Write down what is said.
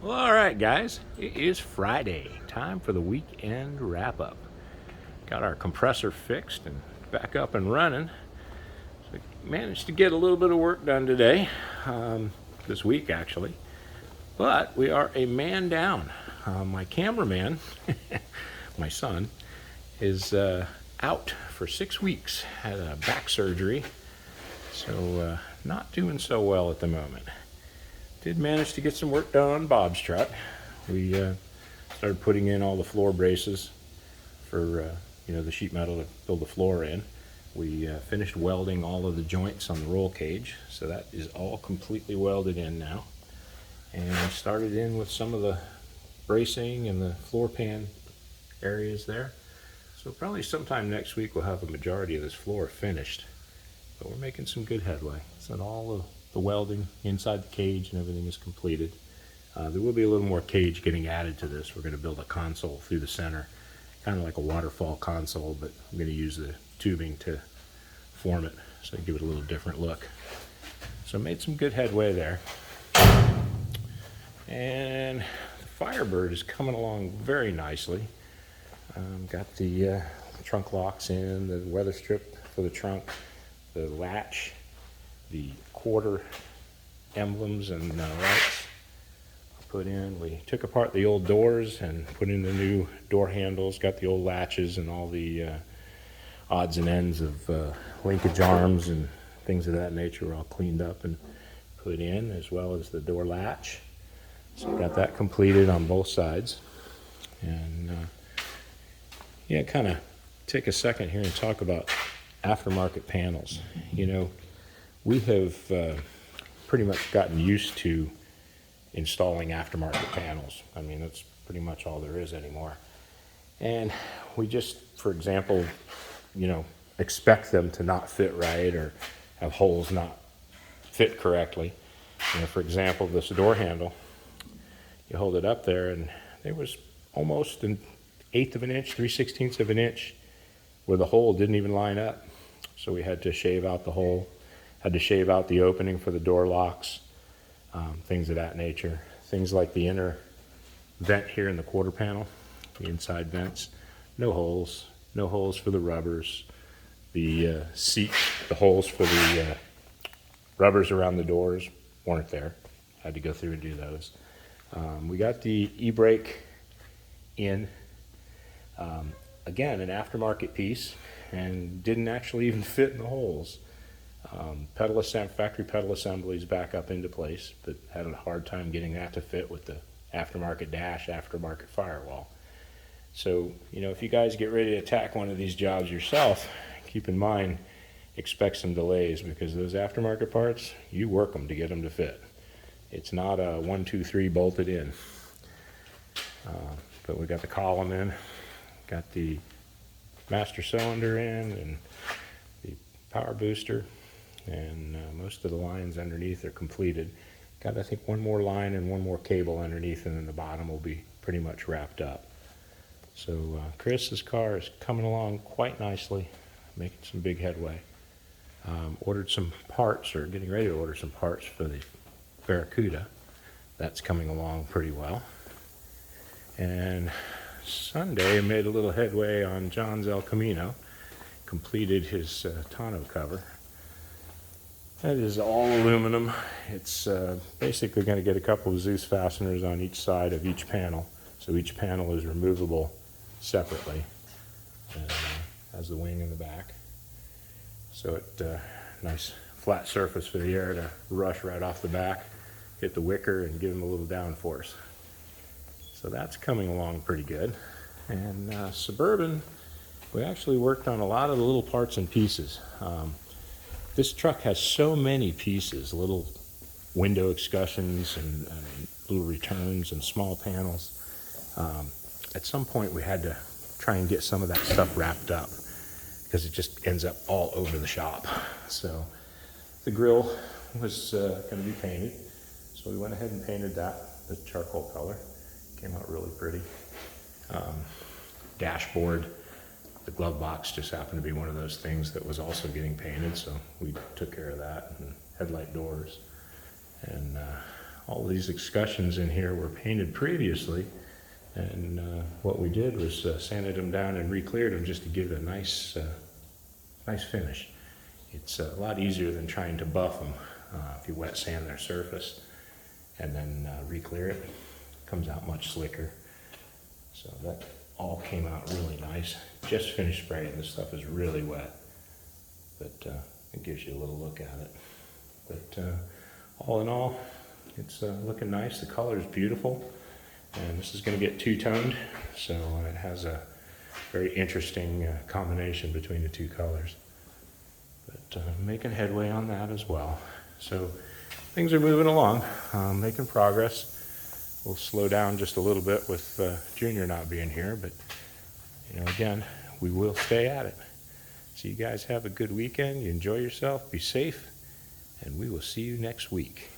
Well, all right, guys. It is Friday. Time for the weekend wrap up. Got our compressor fixed and back up and running. So managed to get a little bit of work done today, this week actually. But we are a man down. My cameraman, my son, is out for 6 weeks. Had a back surgery, so not doing so well at the moment. Did manage to get some work done on Bob's truck. We started putting in all the floor braces for the sheet metal to build the floor in. We finished welding all of the joints on the roll cage, so that is all completely welded in now. And started in with some of the bracing and the floor pan areas there. So probably sometime next week we'll have a majority of this floor finished. But we're making some good headway. So all of the welding inside the cage and everything is completed. There will be a little more cage getting added to this. We're going to build a console through the center, kind of like a waterfall console, but I'm going to use the tubing to form it, so give it a little different look. So made some good headway there. And the Firebird is coming along very nicely. Got the trunk locks in, the weather strip for the trunk, the latch, the quarter emblems and lights put in. We took apart the old doors and put in the new door handles, got the old latches and all the odds and ends of linkage arms and things of that nature were all cleaned up and put in, as well as the door latch. So got that completed on both sides. And kind of take a second here and talk about aftermarket panels. We have pretty much gotten used to installing aftermarket panels. I mean, that's pretty much all there is anymore. And we just, for example, expect them to not fit right or have holes not fit correctly. For example, this door handle, you hold it up there and there was almost an 1/8 of an inch, 3/16 of an inch where the hole didn't even line up. So we had to shave out the hole, had to shave out the opening for the door locks, things of that nature. Things like the inner vent here in the quarter panel, the inside vents, no holes for the rubbers. The seat, the holes for the rubbers around the doors weren't there. Had to go through and do those. We got the e-brake in, again, an aftermarket piece, and didn't actually even fit in the holes. Factory pedal assemblies back up into place, but had a hard time getting that to fit with the aftermarket dash, aftermarket firewall. So, if you guys get ready to attack one of these jobs yourself, keep in mind, expect some delays, because those aftermarket parts, you work them to get them to fit. It's not a 1, 2, 3 bolted in. But we got the column in, got the master cylinder in, and the power booster, and most of the lines underneath are completed. Got, I think, one more line and one more cable underneath, and then the bottom will be pretty much wrapped up. So Chris's car is coming along quite nicely, making some big headway. Ordered some parts, or getting ready to order some parts for the Barracuda. That's coming along pretty well. And Sunday made a little headway on John's El Camino, completed his tonneau cover. That is all aluminum. It's basically going to get a couple of Zeus fasteners on each side of each panel, so each panel is removable separately, and has the wing in the back. So it nice flat surface for the air to rush right off the back, hit the wicker, and give them a little downforce. So that's coming along pretty good. And Suburban, we actually worked on a lot of the little parts and pieces. This truck has so many pieces, little window excursions and little returns and small panels. At some point we had to try and get some of that stuff wrapped up, because it just ends up all over the shop. So the grill was going to be painted, so we went ahead and painted that the charcoal color. Came out really pretty. Dashboard, the glove box just happened to be one of those things that was also getting painted, so we took care of that. And headlight doors, and all these escutcheons in here were painted previously, and what we did was sanded them down and re-cleared them just to give it a nice finish. It's a lot easier than trying to buff them. If you wet sand their surface and then re-clear it, it comes out much slicker. So that all came out really nice. Just finished spraying. This stuff is really wet, but it gives you a little look at it. But all in all, it's looking nice. The color is beautiful, and this is going to get two-toned, so it has a very interesting combination between the two colors. But making headway on that as well. So things are moving along, making progress. We'll slow down just a little bit with Junior not being here, but again, we will stay at it. So you guys have a good weekend. You enjoy yourself. Be safe, and we will see you next week.